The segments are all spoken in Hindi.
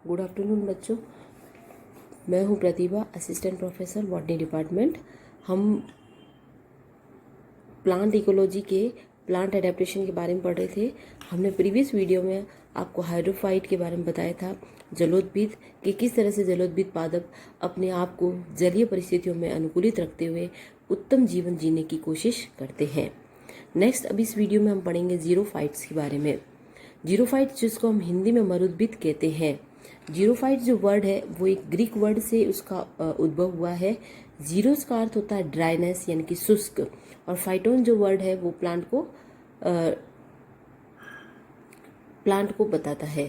गुड आफ्टरनून बच्चों। मैं हूं प्रतिभा, असिस्टेंट प्रोफेसर बॉटनी डिपार्टमेंट। हम प्लांट इकोलॉजी के प्लांट एडेप्टेशन के बारे में पढ़ रहे थे। हमने प्रीवियस वीडियो में आपको हाइड्रोफाइट के बारे में बताया था, जलोद्भिद कि किस तरह से जलोद्भिद पादप अपने आप को जलीय परिस्थितियों में अनुकूलित रखते हुए उत्तम जीवन जीने की कोशिश करते हैं। नेक्स्ट अब इस वीडियो में हम पढ़ेंगे जीरोफाइट्स के बारे में। जीरोफाइट्स जिसको हम हिंदी में मरुद्भिद कहते हैं। जीरोफाइट जो वर्ड है वो एक ग्रीक वर्ड से उसका उद्भव हुआ है। जीरोस का अर्थ होता है ड्राइनेस यानी कि शुष्क, और फाइटोन जो वर्ड है वो प्लांट को बताता है।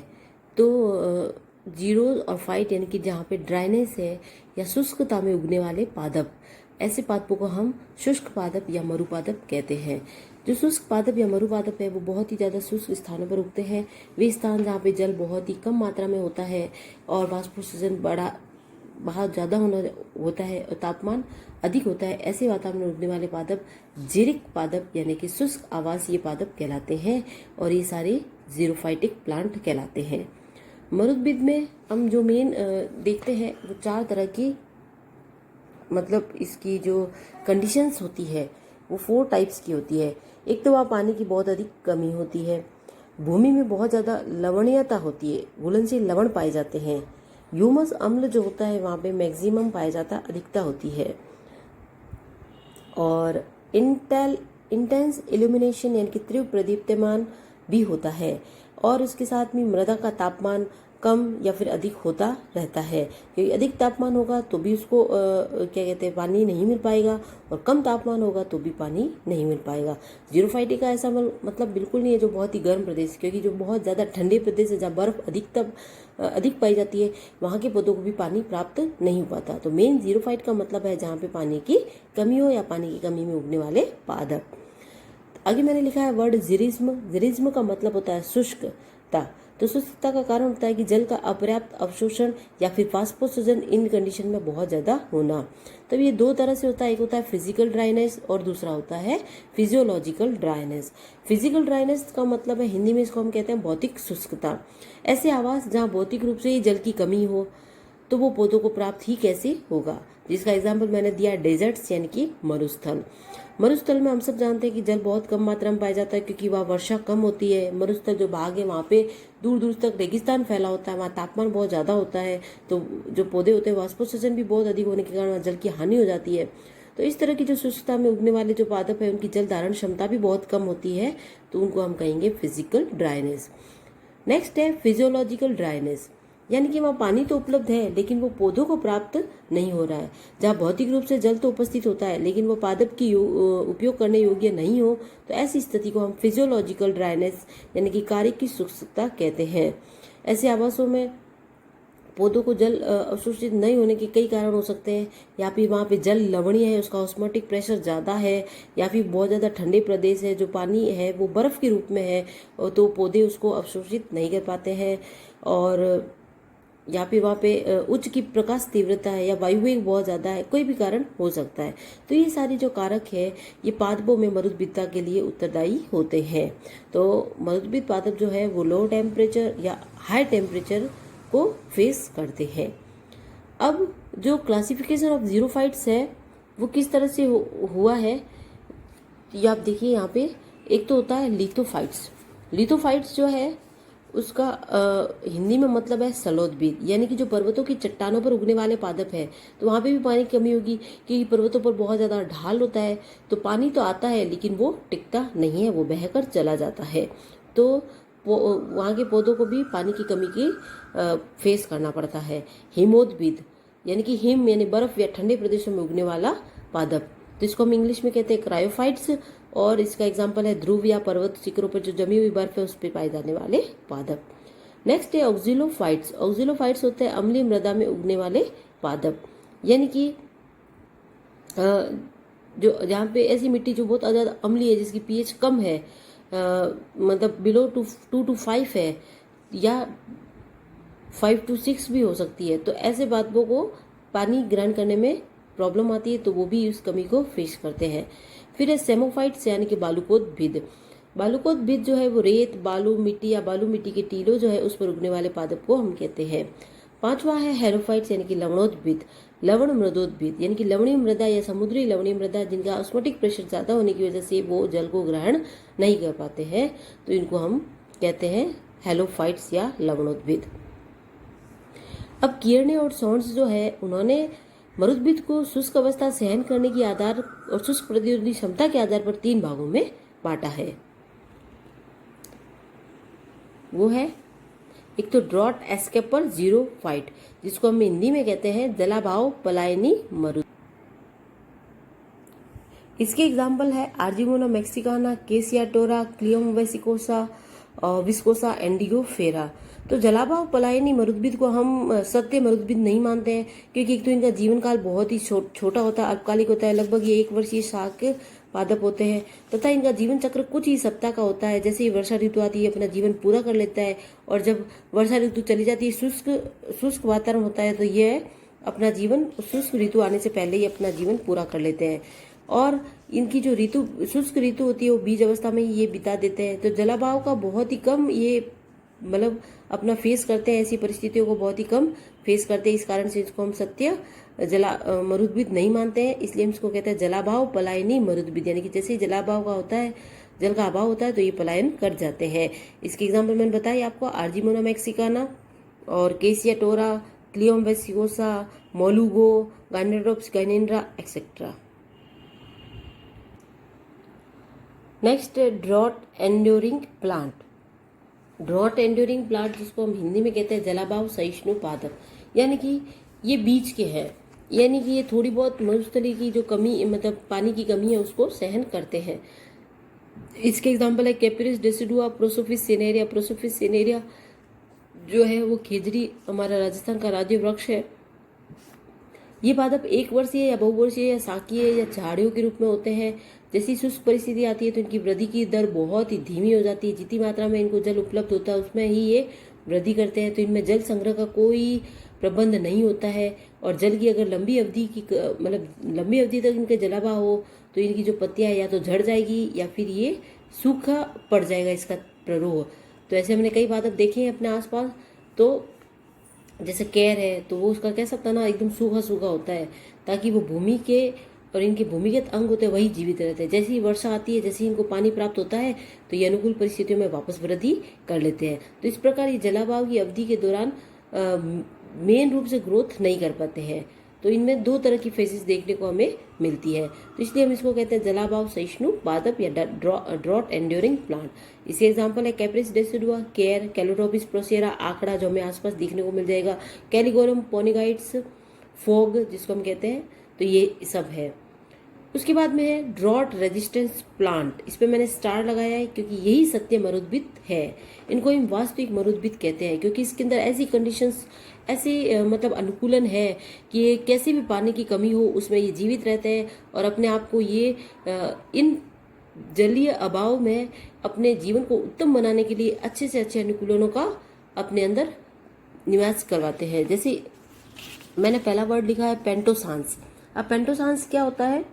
तो जीरो और फाइट यानी कि जहाँ पे ड्राइनेस है या शुष्कता में उगने वाले पादप, ऐसे पादपों को हम शुष्क पादप या मरुपादप कहते हैं। जो शुष्क पादप या मरुपादप है वो बहुत ही ज़्यादा शुष्क स्थानों पर उगते हैं। वे स्थान जहाँ पे जल बहुत ही कम मात्रा में होता है और वाष्पोत्सर्जन बहुत ज़्यादा होता है और तापमान अधिक होता है, ऐसे वातावरण में उगने वाले पादप जीरिक पादप यानी कि शुष्क आवासीय पादप कहलाते हैं, और ये सारे जीरोफाइटिक प्लांट कहलाते हैं। मरुद्भिद में हम जो मेन देखते हैं वो 4 तरह की, मतलब इसकी जो कंडीशंस होती है वो 4 टाइप्स की होती है। एक तो वहाँ पानी की बहुत अधिक कमी होती है, भूमि में बहुत ज़्यादा लवणीयता होती है, घुलनशील लवण पाए जाते हैं, ह्यूमस अम्ल जो होता है वहाँ पे मैक्सिमम पाया जाता है, अधिकता होती है, और इंटेंस इल्यूमिनेशन यानी कि तीव्र प्रदीप्यमान भी होता है, और उसके साथ में मृदा का तापमान कम या फिर अधिक होता रहता है, क्योंकि अधिक तापमान होगा तो भी उसको क्या कहते हैं पानी नहीं मिल पाएगा, और कम तापमान होगा तो भी पानी नहीं मिल पाएगा। जीरोफाइटिक का ऐसा मतलब बिल्कुल नहीं है जो बहुत ही गर्म प्रदेश, क्योंकि जो बहुत ज़्यादा ठंडे प्रदेश है जहाँ बर्फ अधिक पाई जाती है वहाँ के पौधों को भी पानी प्राप्त नहीं हो पाता। तो मेन जीरोफाइट का मतलब है जहाँ पे पानी की कमी हो या पानी की कमी में उगने वाले पादप। आगे मैंने लिखा है वर्ड जिरिज्म। जिरिज्म का मतलब होता है शुष्कता। तो शुष्कता का कारण होता है कि जल का अपर्याप्त अवशोषण या फिर वाष्पोत्सर्जन इन कंडीशन में बहुत ज़्यादा होना। तो ये 2 तरह से होता है, एक होता है फिजिकल ड्राइनेस और दूसरा होता है फिजियोलॉजिकल ड्राइनेस। फिजिकल ड्राइनेस का मतलब है हिंदी में इसको हम कहते हैं भौतिक शुष्कता। ऐसे आवास जहाँ भौतिक रूप से ही जल की कमी हो तो वो पौधों को प्राप्त ही कैसे होगा, जिसका एग्जाम्पल मैंने दिया डेजर्ट्स यानी कि मरुस्थल। मरुस्थल में हम सब जानते हैं कि जल बहुत कम मात्रा में पाया जाता है, क्योंकि वहाँ वर्षा कम होती है। मरुस्थल जो भाग है वहाँ पे दूर दूर तक रेगिस्तान फैला होता है, वहाँ तापमान बहुत ज़्यादा होता है, तो जो पौधे होते हैं वाष्पोत्सर्जन भी बहुत अधिक होने के कारण वहाँ जल की हानि हो जाती है। तो इस तरह की जो शुष्कता में उगने वाले जो पादप है उनकी जल धारण क्षमता भी बहुत कम होती है, तो उनको हम कहेंगे फिजिकल ड्राइनेस। नेक्स्ट है फिजियोलॉजिकल ड्राइनेस, यानी कि वहाँ पानी तो उपलब्ध है लेकिन वो पौधों को प्राप्त नहीं हो रहा है। जहाँ भौतिक रूप से जल तो उपस्थित होता है लेकिन वो पादप की उपयोग करने योग्य नहीं हो, तो ऐसी स्थिति को हम फिजियोलॉजिकल ड्राइनेस यानी कि कार्य की शुष्कता कहते हैं। ऐसे आवासों में पौधों को जल अवशोषित नहीं होने के कई कारण हो सकते हैं, या फिर वहाँ पे जल लवणीय है, उसका ऑस्मोटिक प्रेशर ज़्यादा है, या फिर बहुत ज़्यादा ठंडे प्रदेश है, जो पानी है वो बर्फ़ के रूप में है तो पौधे उसको अवशोषित नहीं कर पाते हैं, और या फिर वहाँ पे उच्च की प्रकाश तीव्रता है या वायु वेग बहुत ज़्यादा है, कोई भी कारण हो सकता है। तो ये सारी जो कारक है ये पादपों में मरुद्भिदता के लिए उत्तरदायी होते हैं। तो मरुद्भिद पादप जो है वो लो टेम्परेचर या हाई टेम्परेचर को फेस करते हैं। अब जो क्लासिफिकेशन ऑफ जीरोफाइट्स है वो किस तरह से हुआ है, ये आप देखिए यहाँ पे। एक तो होता है लिथोफाइट्स। लिथोफाइट्स जो है उसका हिंदी में मतलब है सलोद्भिद, यानी कि जो पर्वतों की चट्टानों पर उगने वाले पादप है, तो वहाँ पे भी पानी की कमी होगी क्योंकि पर्वतों पर बहुत ज़्यादा ढाल होता है, तो पानी तो आता है लेकिन वो टिकता नहीं है, वो बहकर चला जाता है। तो वहाँ के पौधों को भी पानी की कमी की फेस करना पड़ता है। हिमोद्भिद यानी कि हिम यानी बर्फ या ठंडे प्रदेशों में उगने वाला पादप, तो इसको हम इंग्लिश में कहते हैं क्रायोफाइट्स, और इसका एग्जाम्पल है ध्रुव या पर्वत शिखरों पर जो जमी हुई बर्फ है उस पर पाए जाने वाले पादप। नेक्स्ट है ऑक्जिलोफाइट्स। ऑक्जिलोफाइट्स होते हैं अम्लीय मृदा में उगने वाले पादप, यानी कि जो जहाँ पे ऐसी मिट्टी जो बहुत ज़्यादा अम्लीय है, जिसकी पीएच कम है, मतलब बिलो 2 to 5 है या 5 to 6 भी हो सकती है, तो ऐसे पादपों को पानी ग्रहण करने में प्रॉब्लम आती है, तो वो भी उस कमी को फेस करते हैं। फिर है सेमोफाइट्स यानी कि बालुकोद्भिद। बालुकोद्भिद जो है वो रेत, बालू मिट्टी या बालू मिट्टी के टीलों जो है उस पर उगने वाले पादप को हम कहते हैं। पांचवा है हेरोफाइट्स यानी कि लवणोद्भिद, लवण मृदोद्भिद यानी कि लवणीय मृदा या समुद्री लवणीय मृदा जिनका ऑस्मोटिक प्रेशर ज्यादा होने की वजह से वो जल को ग्रहण नहीं कर पाते हैं, तो इनको हम कहते हैं हेलोफाइट्स या लवणोद्भिद। अब कियरने और सॉन्ड्स जो है उन्होंने मरुद्भिद को शुष्क अवस्था सहन करने की आधार और शुष्क प्रतिरोधी क्षमता के आधार पर 3 भागों में बांटा है। वो है एक तो ड्रॉट एस्केपर जीरोफाइट, जिसको हम हिंदी में कहते हैं जलाभाव पलायनी मरुद। इसके एग्जाम्पल है आर्जिमोना मैक्सिकाना, केसियाटोरा, क्लियम वेसिकोसा, विस्कोसा, एंडिगो फेरा। तो जलाभाव पलायनी मरुद्भिद को हम सत्य मरुद्भिद नहीं मानते हैं, क्योंकि एक तो इनका जीवन काल बहुत ही छोटा होता है, अल्पकालिक होता है, लगभग ये 1 वर्षीय शाक पादप होते हैं, तथा इनका जीवन चक्र कुछ ही सप्ताह का होता है। जैसे ही वर्षा ऋतु आती है अपना जीवन पूरा कर लेता है, और जब वर्षा ऋतु चली जाती है, शुष्क वातावरण होता है, तो यह अपना जीवन शुष्क ऋतु आने से पहले ही अपना जीवन पूरा कर लेते हैं। और इनकी जो शुष्क ऋतु होती है वो बीज अवस्था में ही ये बिता देते हैं। तो जलाभाव का बहुत ही कम ये मतलब अपना फेस करते हैं, ऐसी परिस्थितियों को बहुत ही कम फेस करते हैं। इस कारण से इसको हम सत्य मरुद्भिद नहीं मानते हैं, इसलिए हम इसको कहते हैं जलाभाव पलायनी मरुद्भिद, यानी कि जैसे ही जलाभाव का होता है, जल का अभाव होता है, तो ये पलायन कर जाते हैं। इसके एग्जाम्पल मैंने बताया आपको आर्जिमोना मैक्सिकाना और Cassia tora, Cleome viscosa, Mollugo, Gynandropsis gynandra etcetera. Next drought enduring plant. Drought enduring plant जिसको हम हिंदी में कहते हैं जलाभाव सहिष्णु पादप, यानी कि ये बीज के हैं, यानी कि ये थोड़ी बहुत मरुस्थली की जो कमी मतलब पानी की कमी है उसको सहन करते हैं। इसके एग्जाम्पल है कैपिरिस डेसिडुआ, प्रोसोफिस सिनेरिया। प्रोसोफिस सिनेरिया जो है वो खेजड़ी हमारा राजस्थान का राज्य वृक्ष है। ये पादप 1 वर्षीय या बहुवर्षीय या शाकीय या झाड़ियों के रूप में होते हैं। जैसी शुष्क परिस्थिति आती है तो इनकी वृद्धि की दर बहुत ही धीमी हो जाती है। जितनी मात्रा में इनको जल उपलब्ध होता है उसमें ही ये वृद्धि करते हैं। तो इनमें जल संग्रह का कोई प्रबंध नहीं होता है, और जल की अगर लंबी अवधि तक इनका जलाभाव हो तो इनकी जो पत्तियां या तो झड़ जाएगी या फिर ये सूखा पड़ जाएगा इसका प्ररोह। तो ऐसे हमने कई पादप देखे हैं अपने आसपास। तो जैसे केर है तो वो उसका कैसा तना एकदम सूखा सूखा होता है, ताकि वो भूमि के और इनके भूमिगत अंग होते हैं वही जीवित रहते हैं। जैसे ही वर्षा आती है, जैसे ही इनको पानी प्राप्त होता है, तो ये अनुकूल परिस्थितियों में वापस वृद्धि कर लेते हैं। तो इस प्रकार ये जलाभाव की अवधि के दौरान मेन रूप से ग्रोथ नहीं कर पाते हैं। तो इनमें 2 तरह की फेजेस देखने को हमें मिलती है, तो इसलिए हम इसको कहते हैं जलाभाव सहिष्णु पादप या ड्रॉट एंड्योरिंग प्लांट। इसके एग्जाम्पल है कैप्रिस डेसिडुआ, केयर, कैलोट्रोपिस प्रोसेरा, आंकड़ा जो हमें आसपास देखने को मिल जाएगा, कैलिगोरम पोनिगाइट्स, फोग जिसको हम कहते हैं, तो ये सब है। उसके बाद में है ड्रॉट रेजिस्टेंस प्लांट। इस पे मैंने स्टार लगाया है क्योंकि यही सत्य मरुद्भिद है। इनको हम वास्तविक मरुद्भिद कहते हैं, क्योंकि इसके अंदर ऐसी कंडीशंस, ऐसे मतलब अनुकूलन है कि ये कैसे भी पानी की कमी हो उसमें ये जीवित रहते हैं, और अपने आप को ये इन जलीय अभाव में अपने जीवन को उत्तम बनाने के लिए अच्छे से अच्छे अनुकूलनों का अपने अंदर निवास करवाते हैं। जैसे मैंने पहला वर्ड लिखा है पेंटोसांस। अब पेंटोसांस क्या होता है?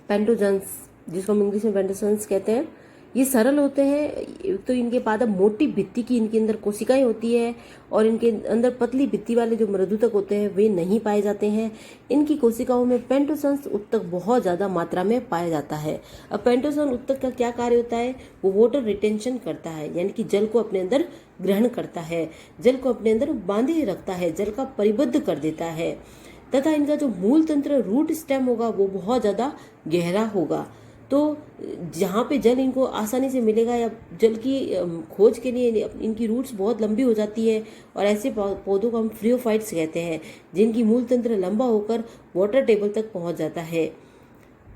पेंटोजेंस, जिसको हम इंग्लिश में पेंटोसेंस कहते हैं, ये सरल होते हैं। तो इनके पादप मोटी भित्ति की इनके अंदर कोशिकाएं होती है, और इनके अंदर पतली भित्ति वाले जो मृदुतक होते हैं वे नहीं पाए जाते हैं। इनकी कोशिकाओं में पेंटोसेंस उत्तक बहुत ज्यादा मात्रा में पाया जाता है। अब पेंटोसेंस उत्तक का क्या कार्य होता है? वो वाटर रिटेंशन करता है, यानी कि जल को अपने अंदर ग्रहण करता है, जल को अपने अंदर बांधे रखता है, जल का परिबद्ध कर देता है, तथा इनका जो मूल तंत्र रूट स्टेम होगा वो बहुत ज्यादा गहरा होगा। तो जहाँ पे जल इनको आसानी से मिलेगा, या जल की खोज के लिए इनकी रूट्स बहुत लंबी हो जाती है, और ऐसे पौधों को हम फ्रियोफाइट्स कहते हैं, जिनकी मूल तंत्र लंबा होकर वाटर टेबल तक पहुंच जाता है।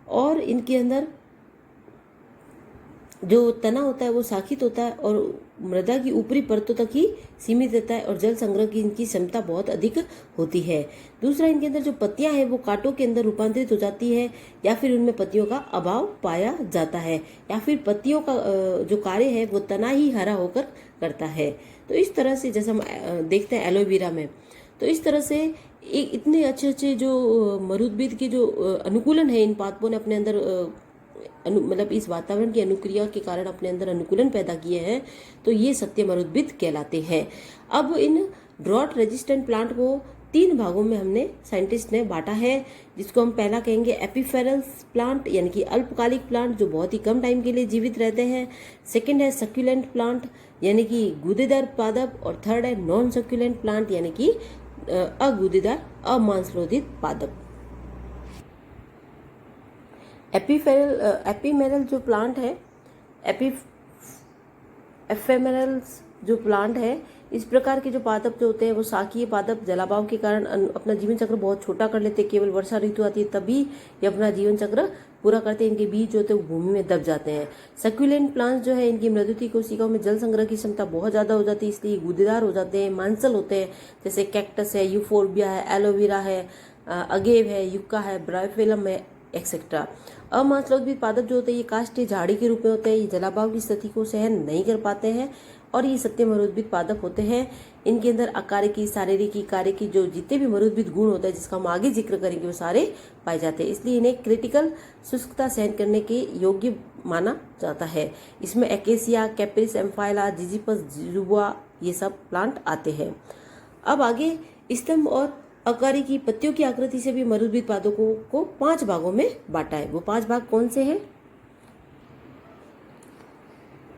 और इनके अंदर जो तना होता है वो शाखित होता है और मृदा की ऊपरी परतों तक ही सीमित रहता है, और जल संग्रह की इनकी क्षमता बहुत अधिक होती है। दूसरा, इनके अंदर जो पत्तियां हैं वो कांटों के अंदर रूपांतरित हो जाती है, या फिर उनमें पत्तियों का अभाव पाया जाता है, या फिर पत्तियों का जो कार्य है वो तना ही हरा होकर करता है। तो इस तरह से जैसे हम देखते हैं एलोवेरा में, तो इस तरह से एक इतने अच्छे अच्छे जो मरुद्भिद के जो अनुकूलन है इन पादपों ने अपने अंदर मतलब इस वातावरण की अनुक्रिया के कारण अपने अंदर अनुकूलन पैदा किए हैं, तो ये सत्यमरुद्भिद कहलाते हैं। अब इन ड्रॉट रेजिस्टेंट प्लांट को 3 भागों में हमने साइंटिस्ट ने बांटा है, जिसको हम पहला कहेंगे एपिफेरल्स प्लांट, यानी कि अल्पकालिक प्लांट जो बहुत ही कम टाइम के लिए जीवित रहते हैं। सेकंड है सक्यूलेंट प्लांट, यानी कि गूदेदार पादप, और थर्ड है नॉन सक्यूलेंट प्लांट, यानी कि अगूदेदार अमांसलोदित पादप। एपीमेरल जो प्लांट है, एफेमेरल्स जो प्लांट है, इस प्रकार के जो पादप जो होते हैं वो शाकीय पादप जलाभाव के कारण अपना जीवन चक्र बहुत छोटा कर लेते हैं। केवल वर्षा ऋतु आती है तभी ये अपना जीवन चक्र पूरा करते हैं। इनके बीज जो होते हैं वो भूमि में दब जाते हैं। सक्यूलेंट प्लांट्स जो है, इनकी मृदुति कोशिकाओं में जल संग्रह की क्षमता बहुत ज्यादा हो जाती है, इसलिए गूदेदार हो जाते हैं, मांसल होते हैं। जैसे कैक्टस है, यूफोर्बिया है, एलोवेरा है, अगेव है, युक्का है, ब्रायोफिलम है, एक्सेट्रा। अमांसलोदित पादप जो होते हैं ये काष्ठीय झाड़ी के रूप में होते हैं। ये जलाभाव की स्थिति को सहन नहीं कर पाते हैं और ये सत्यमरुद्भिद पादप होते हैं। इनके अंदर आकारिकी, शारीरिकी, कार्यकी जो जितने भी मरुद्भिद गुण होते हैं जिसका हम आगे जिक्र करेंगे वो सारे पाए जाते हैं, इसलिए इन्हें क्रिटिकल शुष्कता सहन करने के योग्य माना जाता है। इसमें एकेसिया, कैप्रिस एम्फाइला, जिजिपस जुबा ये सब प्लांट आते हैं। अब आगे स्तंभ और अकारी की पत्तियों की आकृति से भी मरुद्भिद पादपों को 5 भागों में बांटा है। वो 5 भाग कौन से हैं?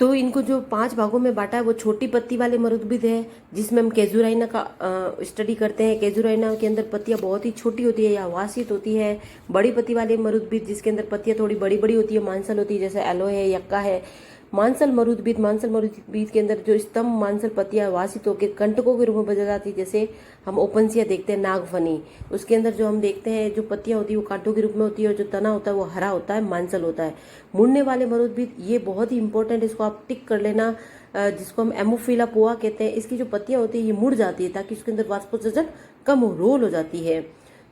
तो इनको जो 5 भागों में बांटा है वो छोटी पत्ती वाले मरुद्भिद है, जिसमें हम केजुराइना का स्टडी करते हैं। केजुराइना के अंदर पत्तियां बहुत ही छोटी होती है या वासित होती है। बड़ी पत्ती वाले मरुद्भिद जिसके अंदर पत्तियां थोड़ी बड़ी बड़ी होती है, मांसल होती है, जैसे एलो है, यक्का है। मांसल मरुद्भिद के अंदर जो स्तंभ मांसल पत्तियां वासित होकर कंटकों के रूप में बदल जाती है, जैसे हम ओपनसिया देखते हैं, नागफनी, उसके अंदर जो हम देखते हैं जो पत्तियां होती है वो कांटों के रूप में होती है और जो तना होता है वो हरा होता है, मांसल होता है। मुड़ने वाले मरुद्भिद ये बहुत ही इंपॉर्टेंट, इसको आप टिक कर लेना, जिसको हम एमोफिला पोआ कहते हैं। इसकी जो पत्तियां होती है ये मुड़ जाती है ताकि उसके अंदर वाष्पोत्सर्जन कम हो, रोल हो जाती है,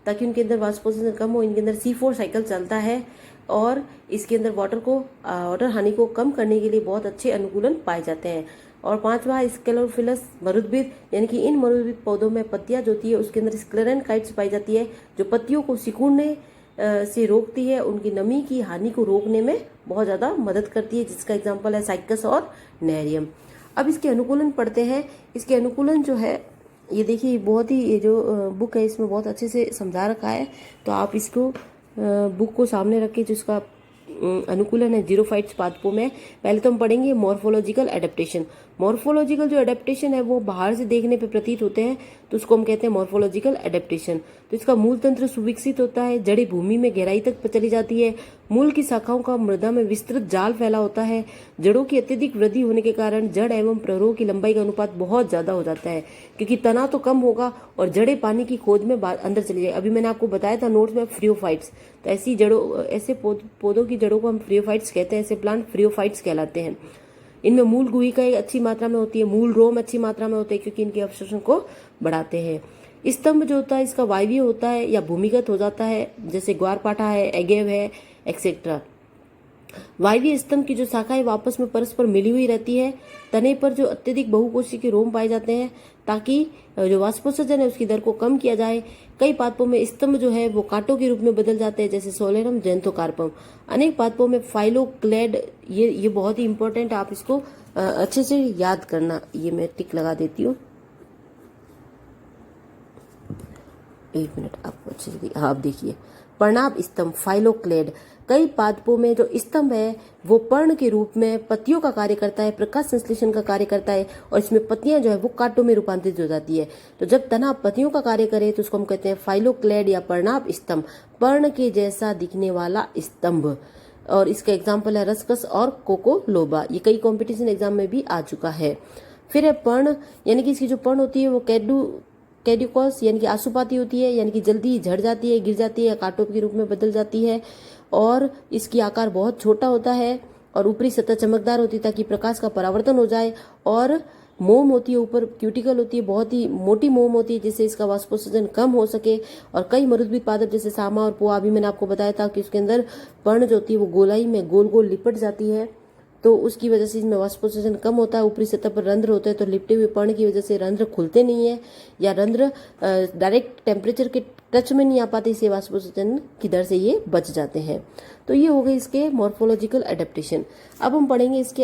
ताकि उनके अंदर वाष्पोत्सर्जन कम हो। इनके अंदर C4 साइकिल चलता है और इसके अंदर वाटर हानि को कम करने के लिए बहुत अच्छे अनुकूलन पाए जाते हैं। और 5वां स्क्लेरोफिलस मरुद्भिद, यानी कि इन मरुद्भिद पौधों में पत्तियां जो होती है उसके अंदर स्क्लेरेनकाइट्स पाई जाती है, जो पत्तियों को सिकुड़ने से रोकती है, उनकी नमी की हानि को रोकने में बहुत ज्यादा मदद करती है, जिसका एग्जाम्पल है साइकस और नेरियम। अब इसके अनुकूलन पढ़ते हैं। इसके अनुकूलन जो है ये देखिए, बहुत ही ये जो बुक है इसमें बहुत अच्छे से समझा रखा है, तो आप इसको बुक को सामने रख के जिसका अनुकूलन है जीरोफाइट्स पादपों में, पहले तो हम पढ़ेंगे मॉर्फोलॉजिकल एडेप्टेशन। मॉर्फोलॉजिकल जो एडेप्टेशन है वो बाहर से देखने पे प्रतीत होते हैं, तो उसको हम कहते हैं मॉर्फोलॉजिकल एडेप्टेशन। तो इसका मूल तंत्र सुविकसित होता है, जड़ें भूमि में गहराई तक चली जाती है, मूल की शाखाओं का मृदा में विस्तृत जाल फैला होता है। जड़ों की अत्यधिक वृद्धि होने के कारण जड़ एवं प्ररोह की लंबाई का अनुपात बहुत ज्यादा हो जाता है, क्योंकि तना तो कम होगा और जड़ें पानी की खोज में अंदर चली जाएगी। अभी मैंने आपको बताया था नोट्स में फ्रियोफाइट्स, तो ऐसे पौधों की जड़ों को हम फ्रियोफाइट्स कहते हैं, ऐसे प्लांट फ्रियोफाइट्स कहलाते हैं। इनमें मूल गुहिका अच्छी मात्रा में होती है, मूल रोम अच्छी मात्रा में होते हैं, क्योंकि इनके अवशोषण को बढ़ाते हैं। स्तंभ जो होता है इसका वायवीय होता है या भूमिगत हो जाता है, जैसे ग्वारपाठा है, एगेव है, एक्सेट्रा। वायवीय स्तंभ की जो शाखाएं वापस में परस्पर मिली हुई रहती है। तने पर जो अत्यधिक बहुकोशिकीय के रोम पाए जाते हैं, ताकि जो वाष्पोत्सर्जन है उसकी दर को कम किया जाए। कई पादपों में स्तंभ जो है वो कांटों के रूप में बदल जाते हैं, जैसे सोलेरम, जेंथोकार्पम। अनेक पादपों में फाइलोक्लेड, ये बहुत ही इंपॉर्टेंट, आप इसको अच्छे से याद करना। ये मैं टिक लगा देती हूँ, 1 मिनट आपको अच्छे से। हाँ, आप देखिए, पर्णाभ स्तंभ फाइलोक्लेड। कई पादपों में जो स्तंभ है वो पर्ण के रूप में पत्तियों का कार्य करता है, प्रकाश संश्लेषण का कार्य करता है, और इसमें पत्तियां जो है वो कांटों में रूपांतरित हो जाती है। तो जब तना पत्तियों का कार्य करे तो उसको हम कहते हैं फाइलोक्लेड या पर्णाभ स्तंभ, पर्ण के जैसा दिखने वाला स्तंभ। और इसका एग्जाम्पल है रसकस और कोकोलोबा। ये कई कॉम्पिटिशन एग्जाम में भी आ चुका है। फिर है पर्ण, यानी कि इसकी जो पर्ण होती है वो कैड्यूकॉस यानी कि आसूपाती होती है, यानी कि जल्दी झड़ जाती है, गिर जाती है, कांटों के रूप में बदल जाती है, और इसकी आकार बहुत छोटा होता है और ऊपरी सतह चमकदार होती है ताकि प्रकाश का परावर्तन हो जाए। और मोम होती है, ऊपर क्यूटिकल होती है, बहुत ही मोटी मोम होती है, जिससे इसका वाष्पोत्सर्जन कम हो सके। और कई मरुद्भिद पादप जैसे सामा और पोआ, अभी मैंने आपको बताया था कि उसके अंदर पर्ण जो होती है वो गोलाई में गोल गोल लिपट जाती है, तो उसकी वजह से इसमें वाष्पोत्सर्जन कम होता है। ऊपरी सतह पर रंध्र होते हैं तो लिपटे हुए पर्ण की वजह से रंध्र खुलते नहीं है या रंध्र डायरेक्ट टेम्परेचर के टच में नहीं आ पाते, इसे वाष्पोत्सर्जन की दर से ये बच जाते हैं। तो ये हो गए इसके मॉर्फोलॉजिकल एडेप्टेशन। अब हम पढ़ेंगे इसके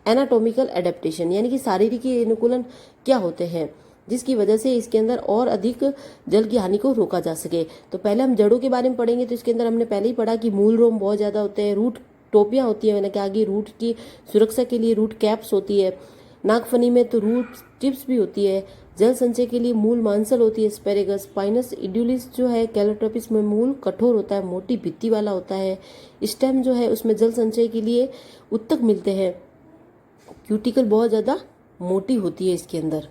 एनाटॉमिकल एडेप्टेशन, यानी कि शारीरिक अनुकूलन क्या होते हैं जिसकी वजह से इसके अंदर और अधिक जल की हानि को रोका जा सके। तो पहले हम जड़ों के बारे में पढ़ेंगे। तो इसके अंदर हमने पहले ही पढ़ा कि मूल रोम बहुत ज्यादा होते हैं, रूट टोपियां होती है, मैंने कहा कि रूट की सुरक्षा के लिए रूट कैप्स होती है, नागफनी में तो रूट टिप्स भी होती है, जल संचय के लिए मूल मांसल होती है एस्पेरेगस, स्पाइनस इड्यूलिस जो है कैलोट्रोपिस में मूल कठोर होता है, मोटी भित्ति वाला होता है, स्टेम जो है उसमें जल संचय के लिए उत्तक मिलते हैं, क्यूटिकल बहुत ज्यादा मोटी होती है इसके अंदर।